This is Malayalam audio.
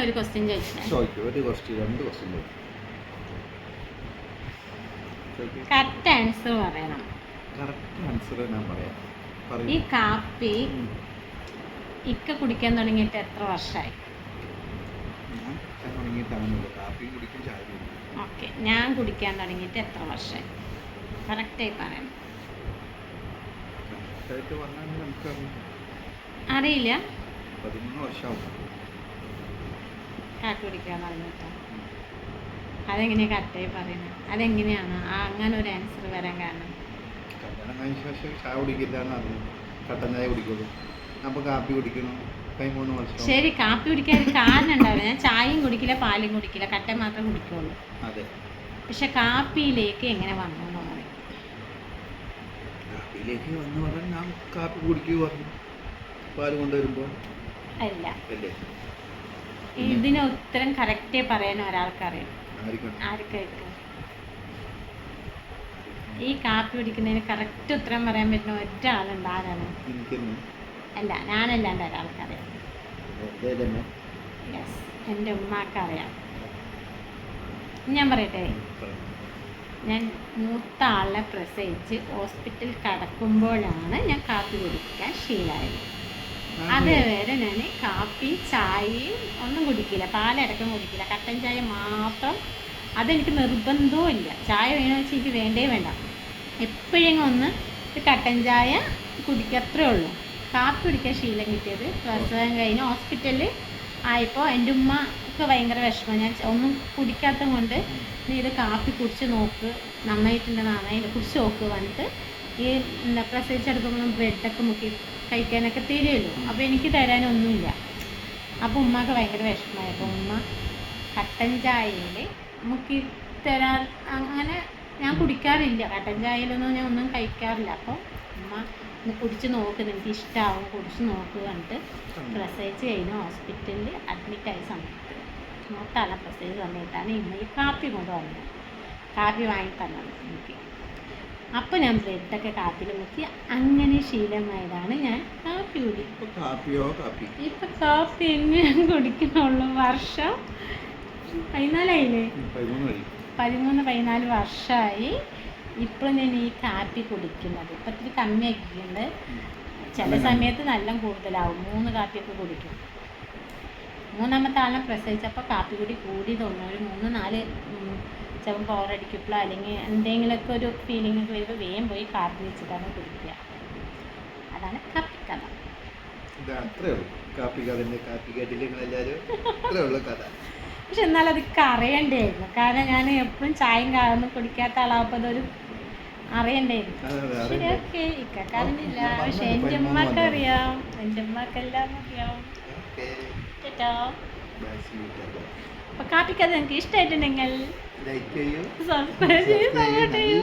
ഒരു ക്വസ്റ്റ്യൻ ചോദിച്ചേ. ഒരു ക്വസ്റ്റ്യൻ 2 ക്വസ്റ്റ്യൻ കറക്റ്റ് ആൻസർ പറയണം. കറക്റ്റ് ആൻസർ ഞാൻ പറയാം. ഈ കാപ്പി ഇക്ക കുടിക്കാൻ തുടങ്ങിയിട്ട് എത്ര വർഷമായി? ഓക്കെ, ഞാൻ കുടിക്കാൻ തുടങ്ങിയിട്ട് എത്ര വർഷമായി? കറക്റ്റായി പറയണം. അറിയില്ല. 13 വർഷമാവും കാപ്പി കുടിക്കാൻ തുടങ്ങിയിട്ട്. അതെങ്ങനെയാണ് കറക്റ്റായി പറയുന്നത്? അതെങ്ങനെയാണ് അങ്ങനെ ഒരു ആൻസർ വരാൻ കാരണം? കല്യാണം കഴിഞ്ഞ ശേഷം ചായ കുടിക്കില്ല എന്ന് അറിഞ്ഞു. കട്ടൻ ചായ കുടിക്കുള്ളൂ. അപ്പോൾ കാപ്പി കുടിക്കണം. 13 വർഷം. ശരി, കാപ്പി കുടിക്കാൻ ഒരു കാരണം ഉണ്ടാവില്ല. ഞാൻ ചായയും കുടിക്കില്ല, പാലും കുടിക്കില്ല, കട്ടൻ മാത്രം കുടിക്കുള്ളൂ. അതെ. പക്ഷെ കാപ്പിയിലേക്ക് എങ്ങനെ വന്നു എന്ന് പറയും? കാപ്പിയിലേക്ക് വന്നു പറഞ്ഞാൽ ഞാൻ കാപ്പി കുടിക്കുക പറഞ്ഞു. പാല് കൊണ്ടുവരുമ്പോൾ അല്ല. ഇതിന് ഉത്തരം കറക്റ്റേ പറയാൻ ഒരാൾക്കറിയാം. ആർക്കായിരിക്കും? ഈ കാപ്പി കുടിക്കുന്നതിന് കറക്റ്റ് ഉത്തരം പറയാൻ പറ്റുന്ന ഒരാളുണ്ട്. ആരാണ്? അല്ല, ഞാനല്ലാണ്ട് ഒരാൾക്കറിയാം. യെസ്, എൻ്റെ ഉമ്മാക്കറിയാം. ഞാൻ പറയട്ടെ, ഞാൻ മൂത്ത ആളെ പ്രസവിച്ച് ഹോസ്പിറ്റലിൽ കിടക്കുമ്പോഴാണ് ഞാൻ കാപ്പി കുടിക്കാൻ ശീലമായത്. അതുവരെ ഞാൻ കാപ്പി ചായയും ഒന്നും കുടിക്കില്ല, പാലടക്കം കുടിക്കില്ല, കട്ടൻ ചായ മാത്രം. അതെനിക്ക് നിർബന്ധവും ഇല്ല. ചായ വേണമെന്ന് വെച്ചാൽ എനിക്ക് വേണ്ടേ വേണ്ട. എപ്പോഴെങ്കിലും ഒന്ന് ഒരു കട്ടൻ ചായ കുടിക്കുക, അത്രേ ഉള്ളൂ. കാപ്പി കുടിക്കാൻ ശീലം കിട്ടിയത് പ്രസവം കഴിഞ്ഞ് ഹോസ്പിറ്റലിൽ ആയപ്പോൾ എൻ്റെ ഉമ്മക്ക് ഭയങ്കര വിഷമം. ഞാൻ ഒന്നും കുടിക്കാത്തത് കൊണ്ട് നീ ഇത് കാപ്പി കുടിച്ച് നോക്ക്, നന്നായിട്ടുണ്ട്, നന്നായിട്ട് കുടിച്ച് നോക്ക് പറഞ്ഞിട്ട് ഈ പ്രസവിച്ചെടുക്കുമ്പോൾ ബ്രെഡൊക്കെ മുക്കി കഴിക്കാനൊക്കെ തരുമല്ലോ. അപ്പോൾ എനിക്ക് തരാനൊന്നുമില്ല. അപ്പോൾ ഉമ്മക്ക് ഭയങ്കര വിഷമമായി. അപ്പോൾ ഉമ്മ കട്ടൻ ചായയിൽ മുക്കി തരാൻ അങ്ങനെ ഞാൻ കുടിക്കാറില്ല. കട്ടൻ ചായയിലൊന്നും ഞാൻ ഒന്നും കഴിക്കാറില്ല. അപ്പോൾ ഉമ്മ കുടിച്ച് നോക്ക്, നിനക്ക് ഇഷ്ടമാവും, കുടിച്ച് നോക്ക് പറഞ്ഞിട്ട് പ്രസവിച്ച് കഴിഞ്ഞ് ഹോസ്പിറ്റലിൽ അഡ്മിറ്റായ സമയത്ത് മൂത്താളെ പ്രസവിച്ച സമയത്താണ് ഇമ്മ ഈ കാപ്പി കൊണ്ടുവന്നത്. കാപ്പി വാങ്ങി തന്നത് എനിക്ക്. അപ്പോൾ ഞാൻ ബ്രെഡൊക്കെ കാപ്പിയിൽ മുക്കി അങ്ങനെ ശീലമായതാണ് ഞാൻ കാപ്പി കുടിക്കും. ഇപ്പം കാപ്പി എങ്ങനെ കുടിക്കുന്നുള്ളൂ. വർഷം 14 വർഷമായി ഇപ്പോൾ ഞാൻ ഈ കാപ്പി കുടിക്കുന്നത്. ഇപ്പം ഇത്തിരി കമ്മിയാക്കിയിട്ടുണ്ട്. ചില സമയത്ത് നല്ല കൂടുതലാവും. 3 കാപ്പിയൊക്കെ കുടിക്കും. 3ാമത്തെ ആളിനെ പ്രസവിച്ചപ്പോൾ കാപ്പി കൂടി കൂടി തോന്നുന്നു. ഒരു 3-4 ചിലപ്പോൾ ബോറടിക്കുമ്പോഴോ അല്ലെങ്കിൽ എന്തെങ്കിലുമൊക്കെ ഒരു ഫീലിംഗ് ഒക്കെ വരുമ്പോൾ വേഗം പോയി കാപ്പി വെച്ചിട്ടാണ് കുടിക്കുക. അതാണ് കാപ്പിക്കഥ. പക്ഷെ എന്നാൽ അത് അറിയണ്ടായിരുന്നു. കാരണം ഞാൻ എപ്പോഴും ചായയും കാലൊന്നും കുടിക്കാത്ത ആളാകുമ്പോൾ അതൊരു അറിയണ്ടായിരുന്നു. ശരി, ഓക്കെ, ഇക്കറിയില്ല. പക്ഷെ എൻ്റെ ഉമ്മക്ക് അറിയാം, എൻ്റെ ഉമ്മക്കെല്ലാം അറിയാം. അപ്പൊ കാപ്പിക്കഥ നിങ്ങൾക്ക് ഇഷ്ടമായിട്ടുണ്ടെങ്കിൽ ലൈക്ക് ചെയ്യൂ, സബ്സ്ക്രൈബ് ചെയ്യൂ.